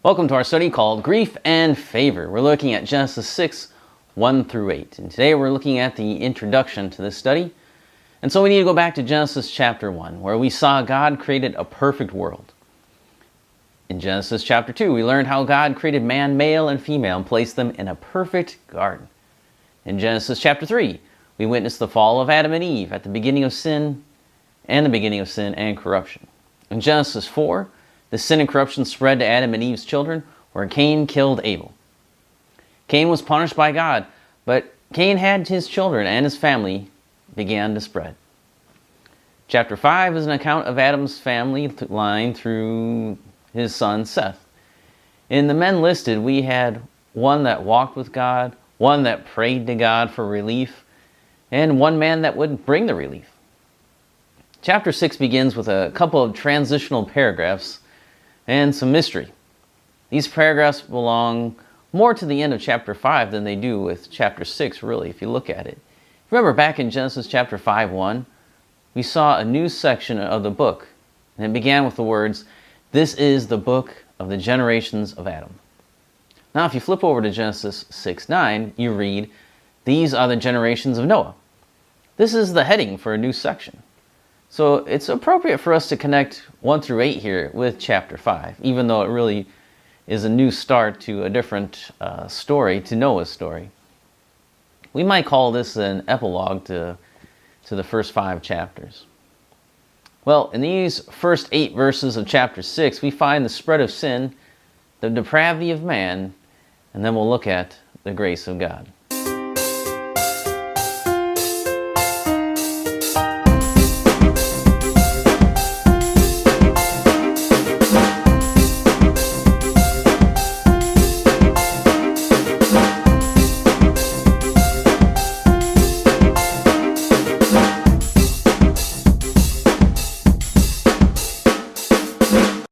Welcome to our study called Grief and Favor. We're looking at Genesis 6, 1 through 8. And today we're looking at the introduction to this study. And so we need to go back to Genesis chapter 1, where we saw God created a perfect world. In Genesis chapter 2, we learned how God created man, male and female, and placed them in a perfect garden. In Genesis chapter 3, we witnessed the fall of Adam and Eve at the beginning of sin and corruption. In Genesis 4, the sin and corruption spread to Adam and Eve's children, where Cain killed Abel. Cain was punished by God, but Cain had his children and his family began to spread. Chapter 5 is an account of Adam's family line through his son Seth. In the men listed, we had one that walked with God, one that prayed to God for relief, and one man that would bring the relief. Chapter 6 begins with a couple of transitional paragraphs and some mystery. These paragraphs belong more to the end of chapter 5 than they do with chapter 6, really, if you look at it. Remember back in Genesis chapter 5:1, we saw a new section of the book, and it began with the words, "This is the book of the generations of Adam." Now if you flip over to Genesis 6:9, you read, "These are the generations of Noah." This is the heading for a new section. So it's appropriate for us to connect 1 through 8 here with chapter 5, even though it really is a new start to a different story, to Noah's story. We might call this an epilogue to the first 5 chapters. Well, in these first 8 verses of chapter 6, we find the spread of sin, the depravity of man, and then we'll look at the grace of God.